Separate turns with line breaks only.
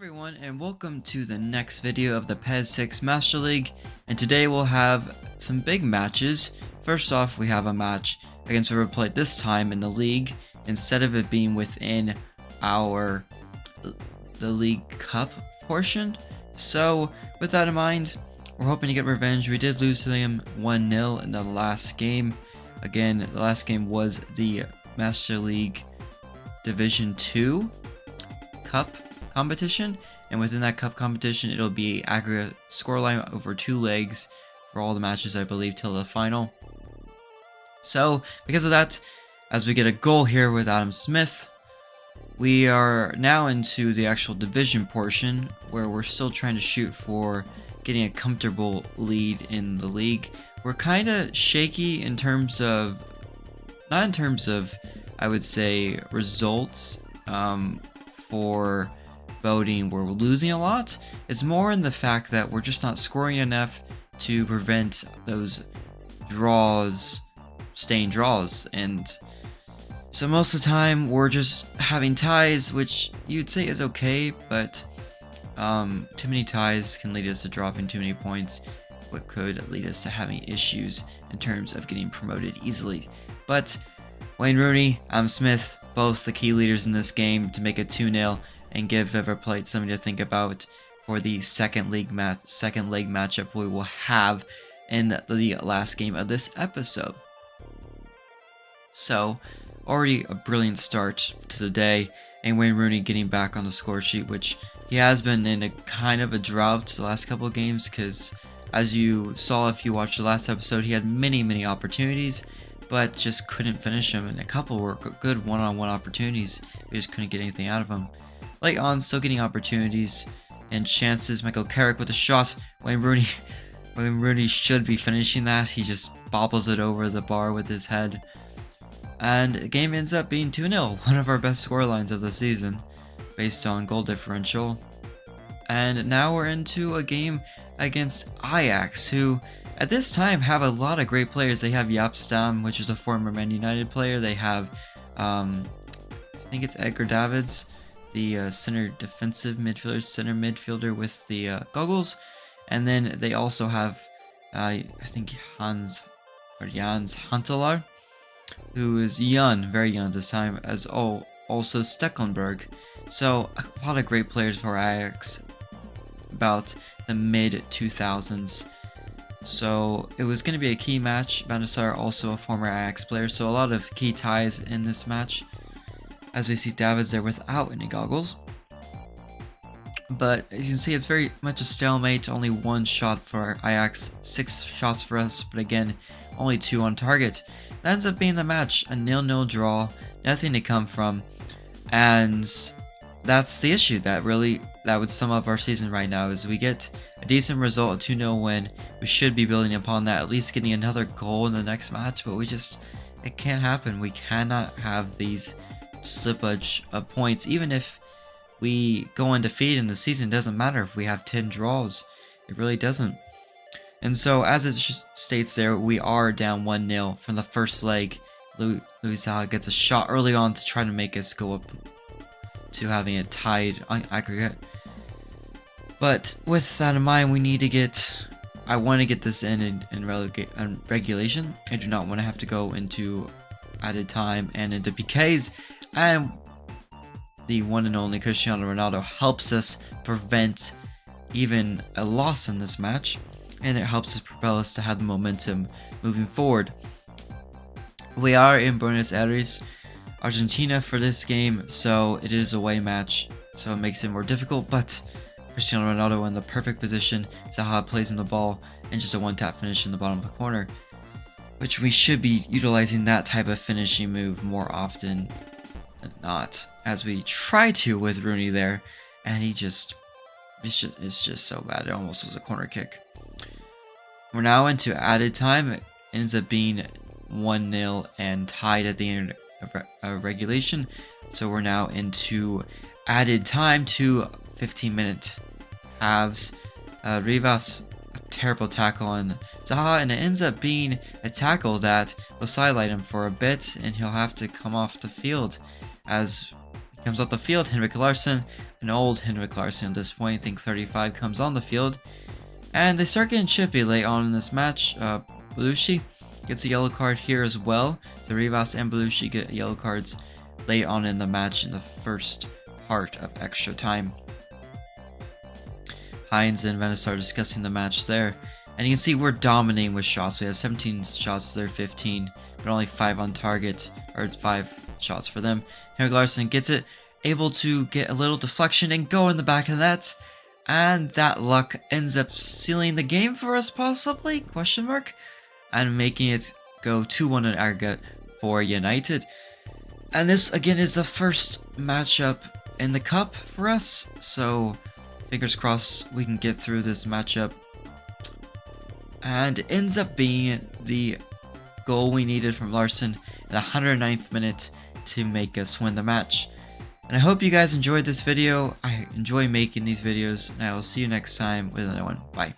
everyone, and welcome to the next video of the PES 6 Master League. And today we'll have some big matches. First off, we have a match against River Plate, this time in the league, instead of it being within the League Cup portion. So with that in mind, we're hoping to get revenge. We did lose to them 1-0 in the last game. Again, the last game was the Master League Division 2 Cup competition, and within that cup competition it'll be aggregate scoreline over 2 legs for all the matches, I believe, till the final. So because of that, as we get a goal here with Adam Smith, we are now into the actual division portion where we're still trying to shoot for getting a comfortable lead in the league. We're kind of shaky in terms of, not in terms of, I would say, results for voting. We're losing a lot. It's more in the fact that we're just not scoring enough to prevent those draws staying draws, and so most of the time we're just having ties, which you'd say is okay, but too many ties can lead us to dropping too many points, what could lead us to having issues in terms of getting promoted easily. But Wayne Rooney, Adam Smith, both the key leaders in this game to make it 2-0 and give River Plate something to think about for the second leg matchup we will have in the last game of this episode. So, already a brilliant start to the day, and Wayne Rooney getting back on the score sheet, which he has been in a kind of a drought the last couple of games, because as you saw if you watched the last episode, he had many opportunities, but just couldn't finish them, and a couple were good one-on-one opportunities. We just couldn't get anything out of them. Late on, still getting opportunities and chances. Michael Carrick with a shot. Wayne Rooney should be finishing that. He just bobbles it over the bar with his head. And the game ends up being 2-0, one of our best scorelines of the season, based on goal differential. And now we're into a game against Ajax, who at this time have a lot of great players. They have Jaap Stam, which is a former Man United player. They have, I think it's Edgar Davids, the center midfielder with the goggles. And then they also have, I think Jans Huntelaar, who is young, very young at this time, as also Stecklenburg. So a lot of great players for Ajax about the mid-2000s. So it was going to be a key match. Van der Sar, also a former Ajax player, so a lot of key ties in this match. As we see Davids there without any goggles. But as you can see, it's very much a stalemate. Only one shot for Ajax, 6 shots for us, but again, only 2 on target. That ends up being the match, a 0-0 draw, nothing to come from, and that's the issue that would sum up our season right now. Is we get a decent result, a 2-0 win, we should be building upon that, at least getting another goal in the next match, but it can't happen. We cannot have these slippage of points. Even if we go undefeated in the season, it doesn't matter if we have 10 draws. It really doesn't. And so, as it states there, we are down 1-0 from the first leg. Luis Zaha gets a shot early on to try to make us go up to having a tied aggregate. But with that in mind, I want to get this in regulation. I do not want to have to go into added time and into PKs. And the one and only Cristiano Ronaldo helps us prevent even a loss in this match, and it helps us propel us to have the momentum moving forward. We are in Buenos Aires, Argentina for this game, so it is a away match, so it makes it more difficult, but Cristiano Ronaldo in the perfect position. Zaha plays in the ball, and just a one-tap finish in the bottom of the corner, which we should be utilizing that type of finishing move more often than not, as we try to with Rooney there, and it's just so bad. It almost was a corner kick. We're now into added time. It ends up being 1-0 and tied at the end of regulation. So we're now into added time to 15-minute halves. Rivas, a terrible tackle on Zaha, and it ends up being a tackle that will sidelight him for a bit, and he'll have to come off the field as Comes off the field, Henrik Larsson, an old Henrik Larsson at this point, I think 35, comes on the field. And they start getting chippy late on in this match. Belushi gets a yellow card here as well. So Rivas and Belushi get yellow cards late on in the match in the first part of extra time. Hines and Venice are discussing the match there. And you can see we're dominating with shots. We have 17 shots, they're 15, but only 5 on target, or it's 5 shots for them. Henrik Larsson gets it, able to get a little deflection and go in the back of the net. And that luck ends up sealing the game for us, possibly? Question mark? And making it go 2-1 in aggregate for United. And this, again, is the first matchup in the cup for us. So, fingers crossed we can get through this matchup. And it ends up being the goal we needed from Larsson in the 109th minute to make us win the match. And I hope you guys enjoyed this video. I enjoy making these videos, and I will see you next time with another one. Bye.